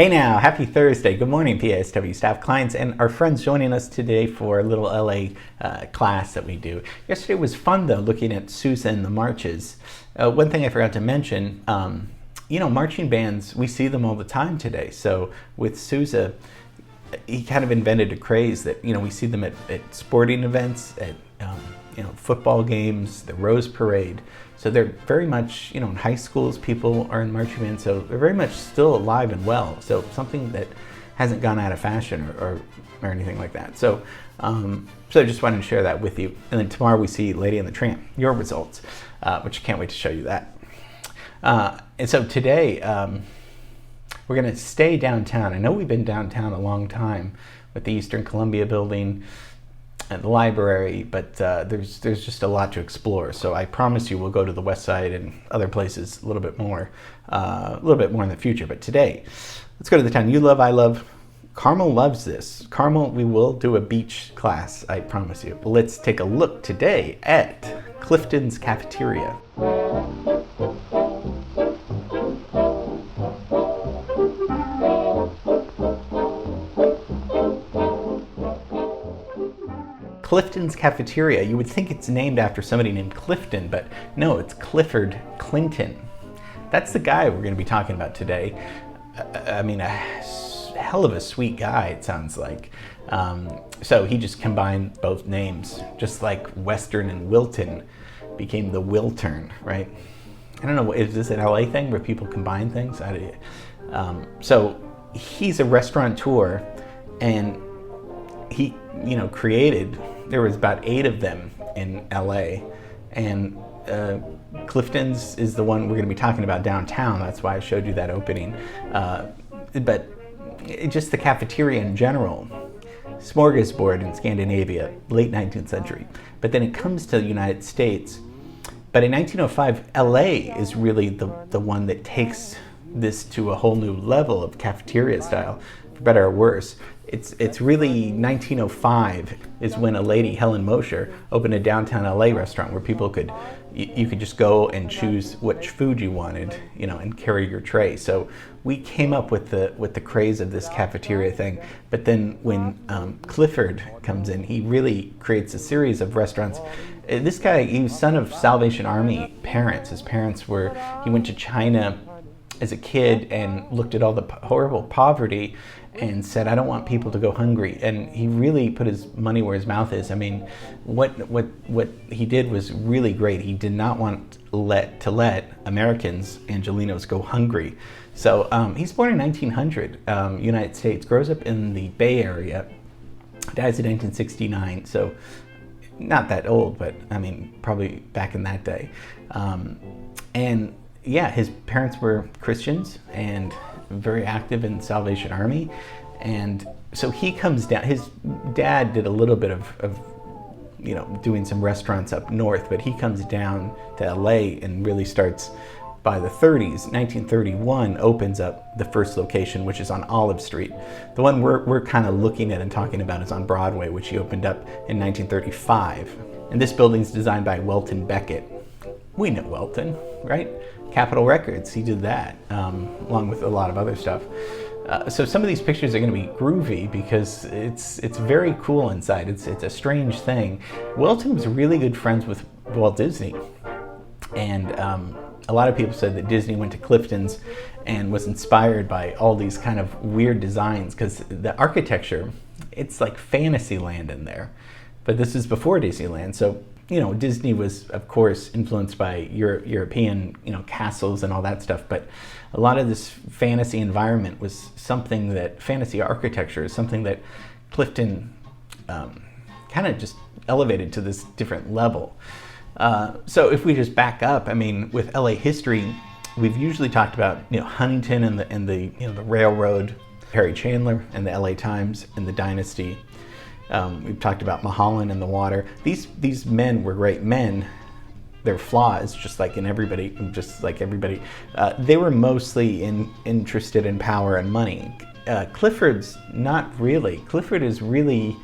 Hey now, happy Thursday. Good morning, PASW staff, clients, and our friends joining us today for a little LA class that we do. Yesterday was fun though, looking at Sousa and the marches. One thing I forgot to mention, marching bands, we see them all the time today. So with Sousa, he kind of invented a craze that, we see them at sporting events, at football games, the Rose Parade. So they're very much, in high schools, people are in marching bands, so they're very much still alive and well. So something that hasn't gone out of fashion or anything like that. So I just wanted to share that with you. And then tomorrow we see Lady and the Tramp, your results, which I can't wait to show you that. And so today, we're going to stay downtown. I know we've been downtown a long time with the Eastern Columbia building and the library, but there's just a lot to explore. So I promise you we'll go to the west side and other places a little bit more in the future. But today, let's go to the town you love, I love. Carmel loves this. Carmel, we will do a beach class, I promise you. But let's take a look today at Clifton's cafeteria. Clifton's Cafeteria. You would think it's named after somebody named Clifton, but no, it's Clifford Clinton. That's the guy we're going to be talking about today. A hell of a sweet guy, it sounds like. So he just combined both names, just like Western and Wilton became the Wiltern, right? I don't know, is this an LA thing where people combine things? So he's a restaurateur, and he, created, there was about 8 of them in LA, and Clifton's is the one we're going to be talking about downtown. That's why I showed you that opening. But just the cafeteria in general, smorgasbord in Scandinavia, late 19th century. But then it comes to the United States. But in 1905, LA is really the one that takes this to a whole new level of cafeteria style, for better or worse. It's really 1905 is when a lady, Helen Mosher, opened a downtown LA restaurant where people could just go and choose which food you wanted, and carry your tray. So we came up with the craze of this cafeteria thing. But then when Clifford comes in, he really creates a series of restaurants. This guy, he was son of Salvation Army parents. His parents he went to China as a kid and looked at all the horrible poverty and said, I don't want people to go hungry. And he really put his money where his mouth is. I mean, what he did was really great. He did not want to let Americans, Angelenos, go hungry. So he's born in 1900, United States, grows up in the Bay Area, dies in 1969. So not that old, but probably back in that day. And yeah, his parents were Christians and very active in Salvation Army. And so he comes down, his dad did a little bit of doing some restaurants up north, but he comes down to LA and really starts by the 30s. 1931 opens up the first location, which is on Olive Street. The one we're kind of looking at and talking about is on Broadway, which he opened up in 1935. And this building's designed by Welton Beckett. We know Welton, right? Capitol Records, he did that, along with a lot of other stuff. So some of these pictures are going to be groovy because it's very cool inside. It's a strange thing. Welton was really good friends with Walt Disney, and a lot of people said that Disney went to Clifton's and was inspired by all these kind of weird designs because the architecture, it's like fantasy land in there. But this is before Disneyland, so Disney was, of course, influenced by European, castles and all that stuff. But a lot of this fantasy environment was something that, fantasy architecture is something that Clifton kind of just elevated to this different level. So if we just back up, with LA history, we've usually talked about, Huntington and the railroad, Perry Chandler and the LA Times and the Dynasty. We've talked about Mulholland and the water. These men were great men. Their flaws, just like everybody, they were mostly interested in power and money. Clifford's not really. Clifford is really.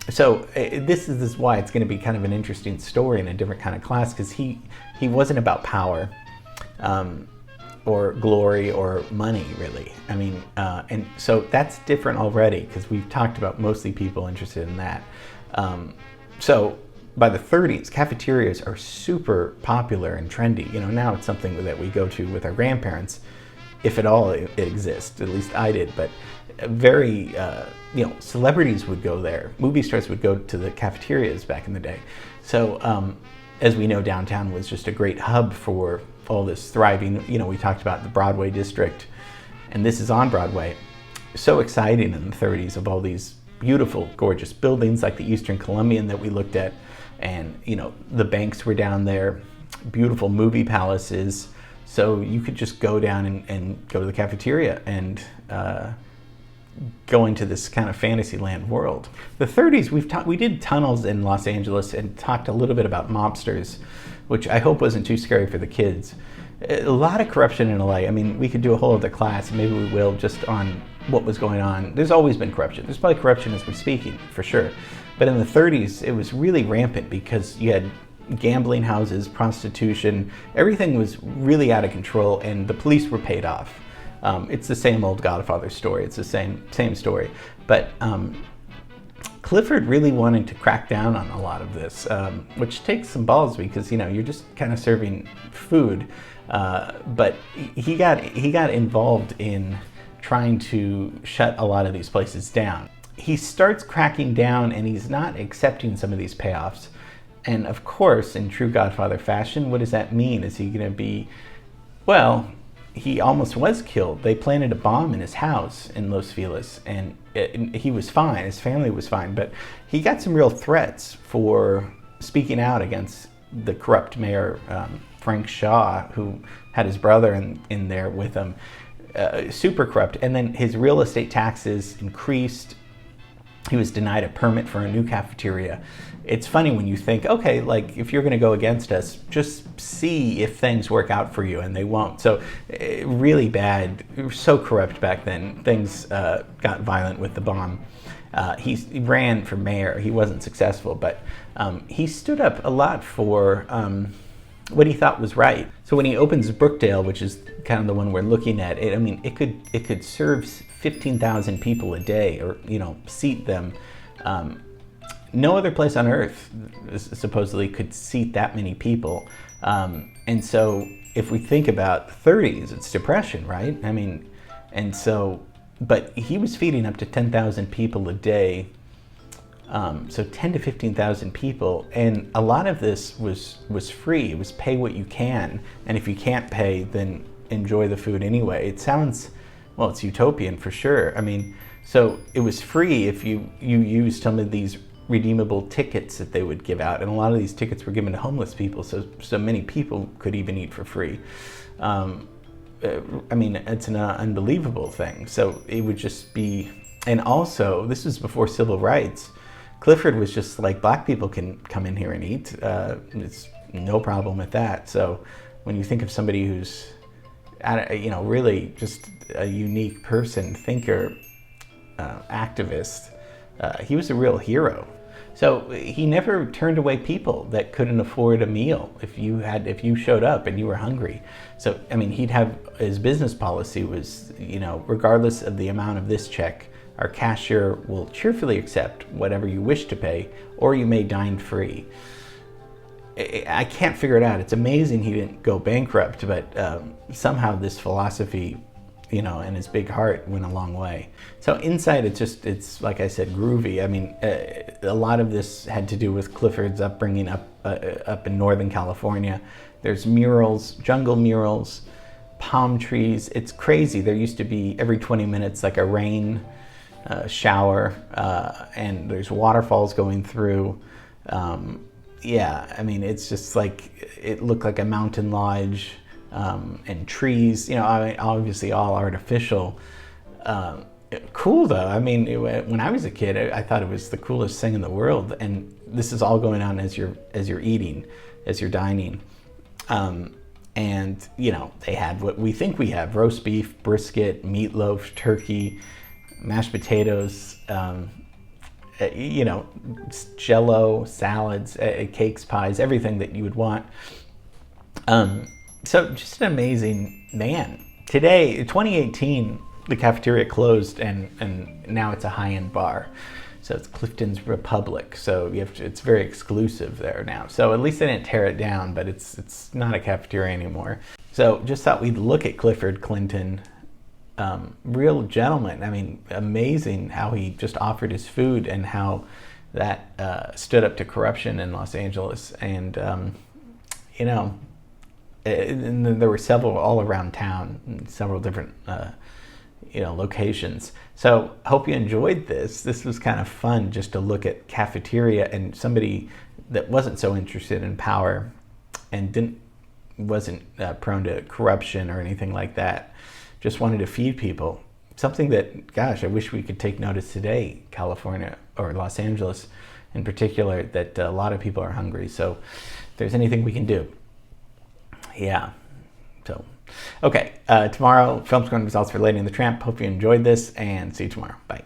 This is why it's going to be kind of an interesting story in a different kind of class, because he wasn't about power. or glory or money, really. I mean, and so that's different already, because we've talked about mostly people interested in that. So by the 30s, cafeterias are super popular and trendy. Now it's something that we go to with our grandparents, if at all it exists. At least I did. But very, celebrities would go there. Movie stars would go to the cafeterias back in the day. So as we know, downtown was just a great hub for all this thriving. We talked about the Broadway district, and this is on Broadway. So exciting in the 30s, of all these beautiful, gorgeous buildings like the Eastern Columbian that we looked at. And, the banks were down there, beautiful movie palaces. So you could just go down and go to the cafeteria and go into this kind of fantasyland world. The 30s, we did tunnels in Los Angeles and talked a little bit about mobsters, which I hope wasn't too scary for the kids. A lot of corruption in LA. I mean, we could do a whole other class, maybe we will, just on what was going on. There's always been corruption. There's probably corruption as we're speaking, for sure. But in the 30s, it was really rampant, because you had gambling houses, prostitution, everything was really out of control, and the police were paid off. It's the same old Godfather story. It's the same story. But Clifford really wanted to crack down on a lot of this, which takes some balls, because you're just kind of serving food. But he got involved in trying to shut a lot of these places down. He starts cracking down, and he's not accepting some of these payoffs. And of course, in true Godfather fashion, what does that mean? Is he going to be, well, he almost was killed. They planted a bomb in his house in Los Feliz, and he was fine. His family was fine, but he got some real threats for speaking out against the corrupt mayor, Frank Shaw, who had his brother in there with him. Super corrupt. And then his real estate taxes increased. He was denied a permit for a new cafeteria. It's funny when you think, okay, like, if you're going to go against us, just see if things work out for you, and they won't. So really bad. We were so corrupt back then. Things got violent with the bomb. He ran for mayor. He wasn't successful, but he stood up a lot for what he thought was right. So when he opens Brookdale, which is kind of the one we're looking at, it could serve 15,000 people a day, or seat them. No other place on earth supposedly could seat that many people. And so if we think about the 30s, it's depression, right? I mean, and so, but he was feeding up to 10,000 people a day. So 10 to 15,000 people, and a lot of this was free. It was pay what you can, and if you can't pay, then enjoy the food anyway. It sounds, well, it's utopian for sure. I mean, so it was free if you used some of these redeemable tickets that they would give out, and a lot of these tickets were given to homeless people, so many people could even eat for free. I mean, it's an unbelievable thing. So it would just be, and also, this was before civil rights. Clifford was just like, black people can come in here and eat. It's no problem with that. So when you think of somebody who's, really just a unique person, thinker, activist, he was a real hero. So he never turned away people that couldn't afford a meal if you showed up and you were hungry. So, I mean, his business policy was, regardless of the amount of this check, our cashier will cheerfully accept whatever you wish to pay, or you may dine free. I can't figure it out. It's amazing he didn't go bankrupt, but somehow this philosophy, and his big heart went a long way. So inside, it's like I said, groovy. I mean, a lot of this had to do with Clifford's upbringing up in Northern California. There's murals, jungle murals, palm trees. It's crazy. There used to be every 20 minutes like a rain shower, and there's waterfalls going through. Yeah, I mean, it's just like, it looked like a mountain lodge, and trees, obviously all artificial. Cool though. I mean, when I was a kid, I thought it was the coolest thing in the world. And this is all going on as you're eating, as you're dining. And they had what we think we have: roast beef, brisket, meatloaf, turkey, mashed potatoes, Jello, salads, cakes, pies, everything that you would want. So just an amazing man. Today, 2018, the cafeteria closed, and now it's a high-end bar. So it's Clifton's Republic. So it's very exclusive there now. So at least they didn't tear it down, but it's not a cafeteria anymore. So just thought we'd look at Clifford Clinton. Real gentleman. I mean, amazing how he just offered his food and how that stood up to corruption in Los Angeles. And you know, and then there were several all around town, several different locations. So hope you enjoyed this. This was kind of fun just to look at cafeteria and somebody that wasn't so interested in power and wasn't prone to corruption or anything like that. Just wanted to feed people. Something that, gosh, I wish we could take notice today, California or Los Angeles in particular, that a lot of people are hungry. So if there's anything we can do. Yeah. So, okay. Tomorrow, film scoring results for Lady and the Tramp. Hope you enjoyed this, and see you tomorrow. Bye.